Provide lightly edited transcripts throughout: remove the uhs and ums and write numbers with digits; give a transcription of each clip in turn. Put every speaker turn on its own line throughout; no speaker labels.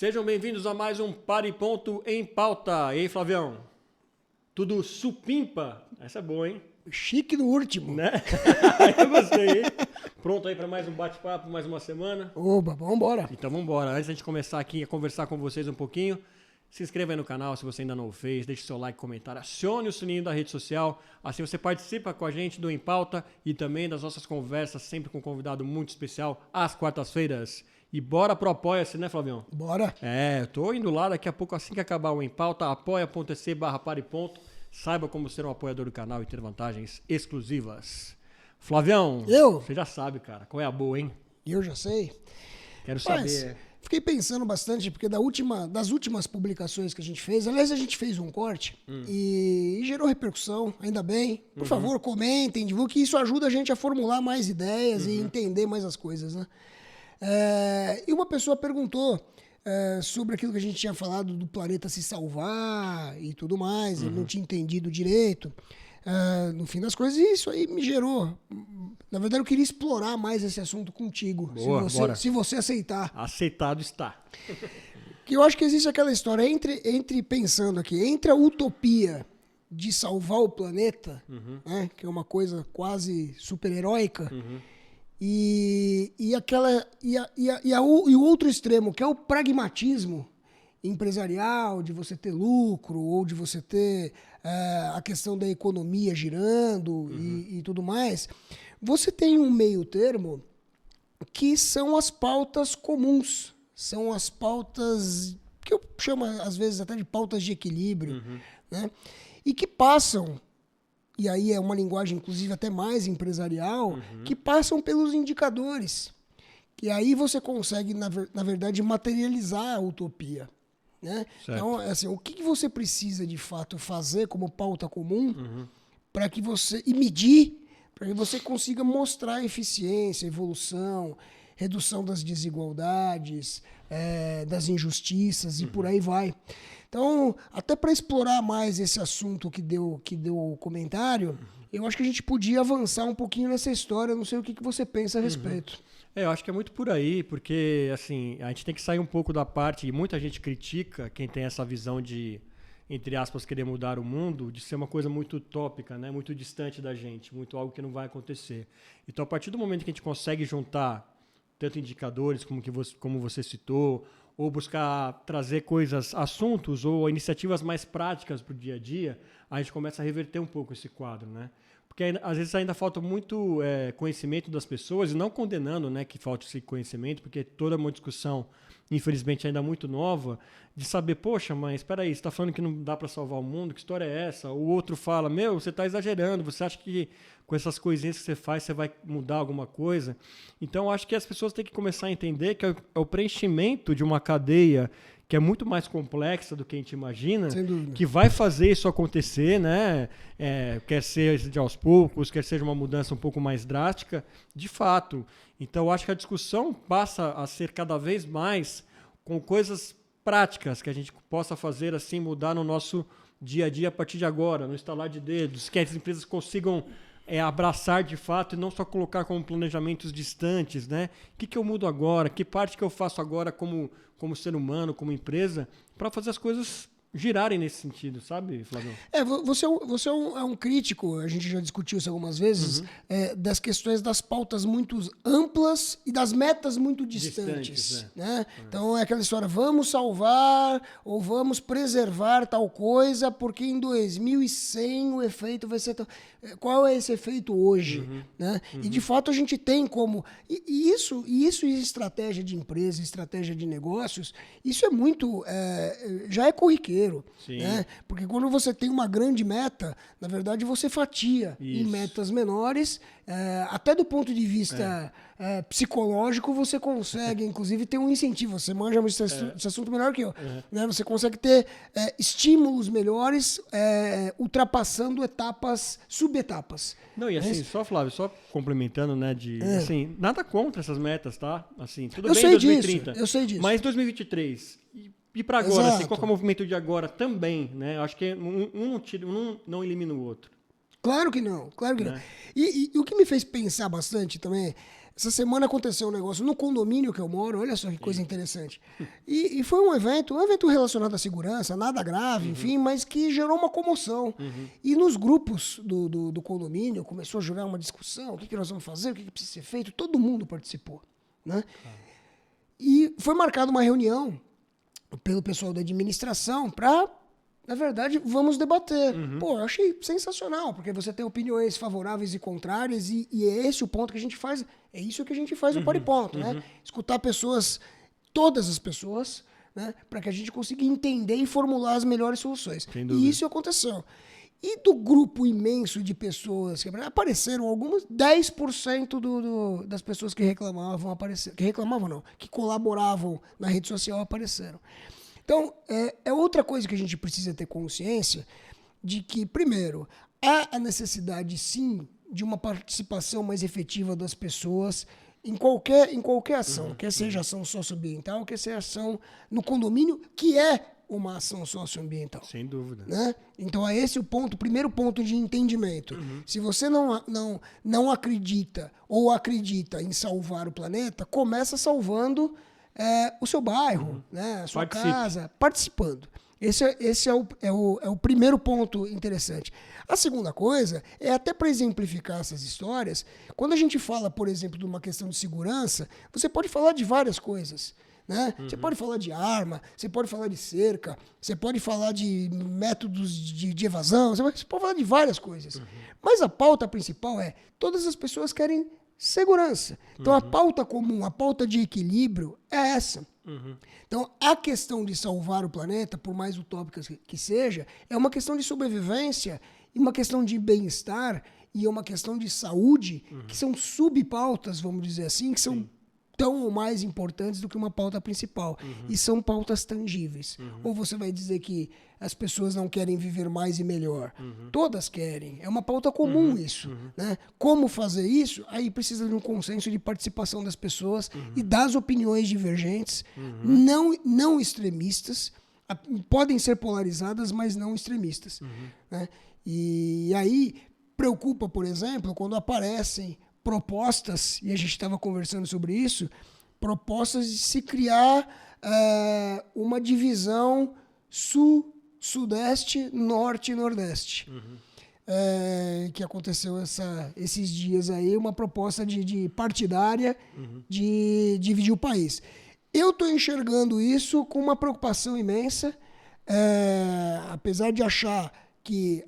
Sejam bem-vindos a mais um Para e Ponto em Pauta. E aí, Flavião? Tudo supimpa? Essa é boa, hein?
Chique no último.
Né? Eu gostei, hein? Pronto aí para mais um bate-papo, mais uma semana?
Oba, vambora.
Então vamos embora. Antes da gente começar aqui a conversar com vocês um pouquinho, se inscreva aí no canal se você ainda não o fez, deixe seu like, comentário, acione o sininho da rede social, assim você participa com a gente do Em Pauta e também das nossas conversas, sempre com um convidado muito especial, às quartas-feiras. E bora pro Apoia-se, né, Flavião?
Bora.
Eu tô indo lá, daqui a pouco, assim que acabar o Em Pauta, apoia.se/pareponto. Saiba como ser um apoiador do canal e ter vantagens exclusivas. Flavião, você já sabe, cara, qual é a boa, hein?
Eu já sei.
Quero saber.
Fiquei pensando bastante, porque das últimas publicações que a gente fez, aliás, a gente fez um corte e gerou repercussão, ainda bem. Por favor, comentem, divulguem, que isso ajuda a gente a formular mais ideias e entender mais as coisas, né? E uma pessoa perguntou sobre aquilo que a gente tinha falado do planeta se salvar e tudo mais, ele não tinha entendido direito. No fim das coisas, isso aí me gerou. Na verdade, eu queria explorar mais esse assunto contigo,
Boa,
se você aceitar.
Aceitado está.
Que eu acho que existe aquela história pensando aqui, entre a utopia de salvar o planeta, né, que é uma coisa quase super-heróica, e o outro extremo, que é o pragmatismo empresarial, de você ter lucro, ou de você ter a questão da economia girando e tudo mais, você tem um meio termo que são as pautas comuns, são as pautas que eu chamo às vezes até de pautas de equilíbrio, né? E que passam, e aí é uma linguagem inclusive até mais empresarial, que passam pelos indicadores, que aí você consegue, na verdade, materializar a utopia. Né? Então, assim, o que você precisa de fato fazer como pauta comum para que você e medir para que você consiga mostrar eficiência, evolução, redução das desigualdades, das injustiças e por aí vai. Então, até para explorar mais esse assunto que deu o comentário, eu acho que a gente podia avançar um pouquinho nessa história. Não sei o que você pensa a respeito.
Eu acho que é muito por aí, porque assim, a gente tem que sair um pouco da parte, e muita gente critica quem tem essa visão de, entre aspas, querer mudar o mundo, de ser uma coisa muito utópica, né? Muito distante da gente, muito algo que não vai acontecer. Então, a partir do momento que a gente consegue juntar tanto indicadores como você citou, ou buscar trazer coisas, assuntos ou iniciativas mais práticas para o dia a dia, a gente começa a reverter um pouco esse quadro, né? Porque às vezes ainda falta muito conhecimento das pessoas, e não condenando, né, que falte esse conhecimento, porque toda uma discussão, infelizmente, ainda muito nova, de saber, poxa, mas espera aí, você está falando que não dá para salvar o mundo, que história é essa? O outro fala, você está exagerando, você acha que com essas coisinhas que você faz, você vai mudar alguma coisa? Então, acho que as pessoas têm que começar a entender que é o preenchimento de uma cadeia que é muito mais complexa do que a gente imagina, que vai fazer isso acontecer, né? Quer seja aos poucos, quer seja uma mudança um pouco mais drástica, de fato. Então, eu acho que a discussão passa a ser cada vez mais com coisas práticas que a gente possa fazer, assim, mudar no nosso dia a dia a partir de agora, no estalar de dedos, que as empresas consigam abraçar de fato e não só colocar como planejamentos distantes, né? O que eu mudo agora? Que parte que eu faço agora como ser humano, como empresa, para fazer as coisas girarem nesse sentido, sabe, Flávio?
Você é um crítico, a gente já discutiu isso algumas vezes, das questões das pautas muito amplas e das metas muito distantes. Né? Então é aquela história, vamos salvar ou vamos preservar tal coisa, porque em 2100 o efeito vai ser... Qual é esse efeito hoje? Né? E de fato a gente tem como... E isso em estratégia de empresa, estratégia de negócios, isso é muito... já é corriqueiro. Né? Porque quando você tem uma grande meta, na verdade você fatia em metas menores, até do ponto de vista psicológico você consegue, inclusive, ter um incentivo. Você manja esse assunto melhor que eu. Né? Você consegue ter estímulos melhores, ultrapassando subetapas.
Não, e assim, Flávio, só complementando, né, assim, nada contra essas metas, tá? Assim, tudo bem em 2030.
Eu sei disso.
Mas 2023... E para agora, assim, qual é o movimento de agora também, né? Eu acho que um não elimina o outro.
Claro que não, claro que não. E o que me fez pensar bastante também, essa semana aconteceu um negócio no condomínio que eu moro, olha só que coisa interessante. E foi um evento relacionado à segurança, nada grave, enfim, mas que gerou uma comoção. E nos grupos do condomínio começou a gerar uma discussão, o que nós vamos fazer, o que precisa ser feito, todo mundo participou, né? E foi marcada uma reunião pelo pessoal da administração para, na verdade, vamos debater. Pô, eu achei sensacional, porque você tem opiniões favoráveis e contrárias, e é esse o ponto que a gente faz, é isso que a gente faz no Pariponto, né? Escutar pessoas, todas as pessoas, né? Para que a gente consiga entender e formular as melhores soluções. E isso aconteceu. E do grupo imenso de pessoas que apareceram algumas, 10% das pessoas que reclamavam apareceram. Que reclamavam não, que colaboravam na rede social apareceram. Então, é outra coisa que a gente precisa ter consciência de que, primeiro, há a necessidade, sim, de uma participação mais efetiva das pessoas em qualquer ação, quer seja ação socioambiental, quer seja ação no condomínio, que é uma ação socioambiental.
Sem dúvida.
Né? Então, é esse o primeiro ponto de entendimento. Se você não acredita ou acredita em salvar o planeta, começa salvando o seu bairro, né? A sua casa, participando. Esse é o primeiro ponto interessante. A segunda coisa é, até para exemplificar essas histórias, quando a gente fala, por exemplo, de uma questão de segurança, você pode falar de várias coisas. Né? Você pode falar de arma, você pode falar de cerca, você pode falar de métodos de evasão, você pode falar de várias coisas. Mas a pauta principal é, todas as pessoas querem segurança. Então a pauta comum, a pauta de equilíbrio é essa. Então a questão de salvar o planeta, por mais utópica que seja, é uma questão de sobrevivência e uma questão de bem-estar e uma questão de saúde, que são subpautas, vamos dizer assim, que são tão ou mais importantes do que uma pauta principal. E são pautas tangíveis. Ou você vai dizer que as pessoas não querem viver mais e melhor. Todas querem. É uma pauta comum isso. Né? Como fazer isso? Aí precisa de um consenso de participação das pessoas e das opiniões divergentes, não extremistas. Podem ser polarizadas, mas não extremistas. Né? E aí preocupa, por exemplo, quando aparecem propostas, e a gente estava conversando sobre isso, propostas de se criar uma divisão sul-sudeste, norte e nordeste. Que aconteceu esses dias aí, uma proposta de partidária de dividir o país. Eu estou enxergando isso com uma preocupação imensa, apesar de achar que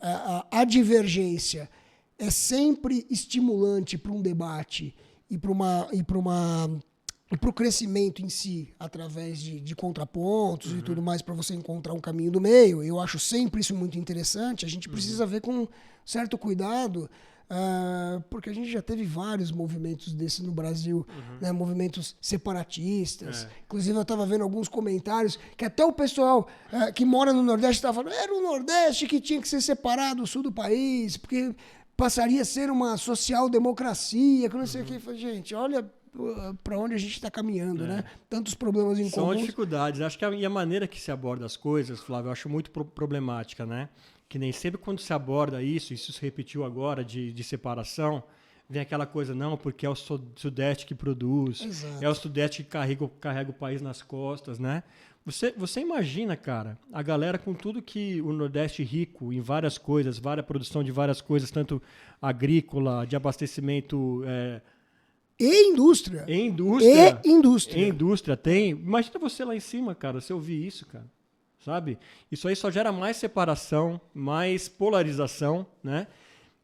a divergência é sempre estimulante para um debate e para o crescimento em si, através de contrapontos e tudo mais, para você encontrar um caminho do meio. Eu acho sempre isso muito interessante. A gente precisa ver com certo cuidado, porque a gente já teve vários movimentos desses no Brasil, né? Movimentos separatistas. Inclusive, eu estava vendo alguns comentários que até o pessoal que mora no Nordeste estava falando, era o Nordeste que tinha que ser separado do sul do país, porque passaria a ser uma social-democracia, que não sei o que. Gente, olha para onde a gente está caminhando, né? Tantos problemas em comum.
São dificuldades. Acho que a maneira que se aborda as coisas, Flávio, eu acho muito problemática, né? Que nem sempre quando se aborda isso se repetiu agora, de separação, vem aquela coisa, não, porque é o Sudeste que produz,
Exato.
É o Sudeste que carrega o país nas costas, né? Você imagina, cara, a galera com tudo que o Nordeste rico em várias coisas, produção de várias coisas, tanto agrícola, de abastecimento...
E indústria.
E indústria.
E indústria.
E indústria tem. Imagina você lá em cima, cara, você ouvir isso, cara. Sabe? Isso aí só gera mais separação, mais polarização, né?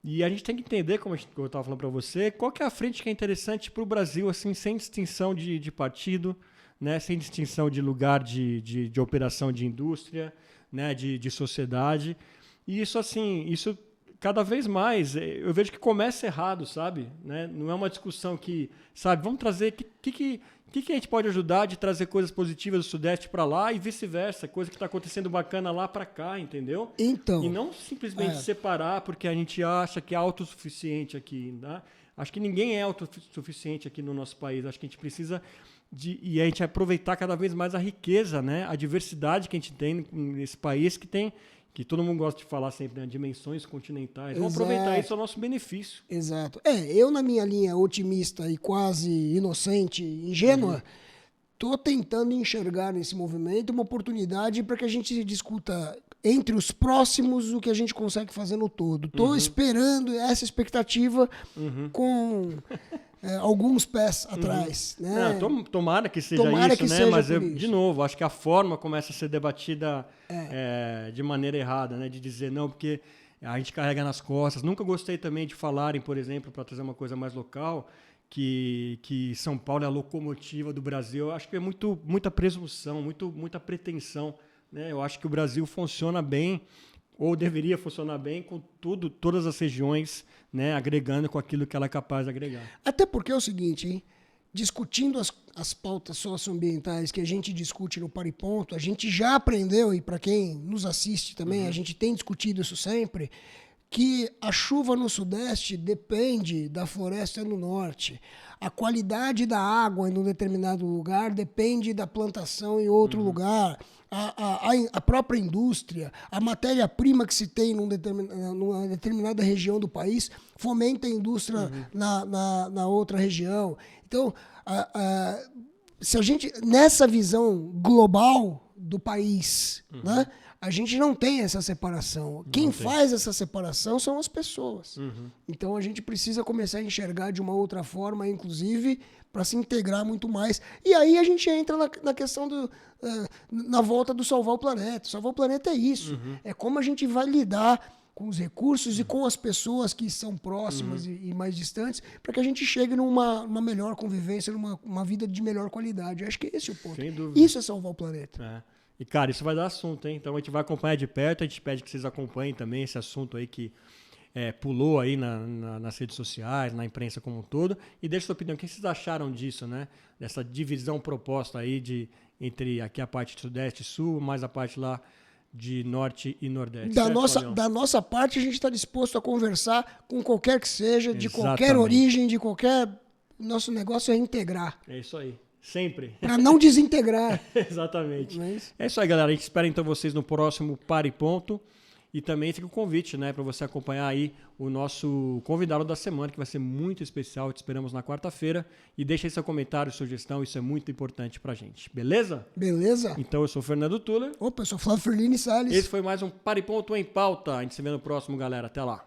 E a gente tem que entender, como eu estava falando para você, qual que é a frente que é interessante para o Brasil, assim, sem distinção de partido, né? Sem distinção de lugar de operação de indústria, né? De sociedade. E isso, assim, isso cada vez mais, eu vejo que começa errado, sabe? Né? Não é uma discussão que, sabe, vamos trazer... O que a gente pode ajudar de trazer coisas positivas do Sudeste para lá e vice-versa, coisa que está acontecendo bacana lá para cá, entendeu?
Então,
e não simplesmente separar porque a gente acha que é autossuficiente aqui. Né? Acho que ninguém é autossuficiente aqui no nosso país. Acho que a gente precisa e a gente aproveitar cada vez mais a riqueza, né? A diversidade que a gente tem nesse país, que tem que todo mundo gosta de falar sempre, né? Dimensões continentais. Vamos
Exato.
aproveitar isso ao nosso benefício.
Exato. Eu, na minha linha otimista e quase inocente, ingênua, estou tentando enxergar nesse movimento uma oportunidade para que a gente discuta entre os próximos o que a gente consegue fazer no todo. Estou esperando essa expectativa com alguns pés atrás. Né?
Não, tomara que seja
Tomara
isso,
que
né?
seja
Mas,
por isso.
de novo, acho que a forma começa a ser debatida de maneira errada, né? De dizer, não, porque a gente carrega nas costas. Nunca gostei também de falarem, por exemplo, para trazer uma coisa mais local, que São Paulo é a locomotiva do Brasil. Eu acho que é muita presunção, muita pretensão. Né? Eu acho que o Brasil funciona bem, ou deveria funcionar bem, com todas as regiões, né, agregando com aquilo que ela é capaz de agregar.
Até porque é o seguinte, hein? Discutindo as pautas socioambientais que a gente discute no Para e Ponto, a gente já aprendeu, e para quem nos assiste também, a gente tem discutido isso sempre, que a chuva no Sudeste depende da floresta no Norte. A qualidade da água em um determinado lugar depende da plantação em outro lugar. A própria indústria, a matéria-prima que se tem numa determinada região do país fomenta a indústria na outra região. Então, se a gente, nessa visão global do país, né, a gente não tem essa separação. Quem faz essa separação são as pessoas. Então, a gente precisa começar a enxergar de uma outra forma, inclusive, para se integrar muito mais. E aí a gente entra na questão na volta do salvar o planeta. Salvar o planeta é isso. É como a gente vai lidar com os recursos e com as pessoas que são próximas e mais distantes, para que a gente chegue numa melhor convivência, numa vida de melhor qualidade. Eu acho que esse é o ponto.
Sem dúvida.
Isso é salvar o planeta.
E, cara, isso vai dar assunto, hein? Então a gente vai acompanhar de perto, a gente pede que vocês acompanhem também esse assunto aí que pulou aí nas redes sociais, na imprensa como um todo. E deixa sua opinião, o que vocês acharam disso, né? Dessa divisão proposta aí entre aqui a parte de Sudeste e Sul, mais a parte lá de Norte e Nordeste.
Da nossa parte, a gente está disposto a conversar com qualquer que seja, de qualquer origem, de qualquer... Nosso negócio é integrar.
É isso aí. Sempre.
Para não desintegrar.
Exatamente. É isso aí, galera. A gente espera então vocês no próximo Para e Ponto. E também fica o convite, né, para você acompanhar aí o nosso convidado da semana, que vai ser muito especial. Te esperamos na quarta-feira. E deixa aí seu comentário, sugestão. Isso é muito importante pra gente. Beleza?
Beleza.
Então eu sou o Fernando Tuller.
Opa, eu sou o Flávio Ferlini Salles.
Esse foi mais um Para e Ponto em Pauta. A gente se vê no próximo, galera. Até lá.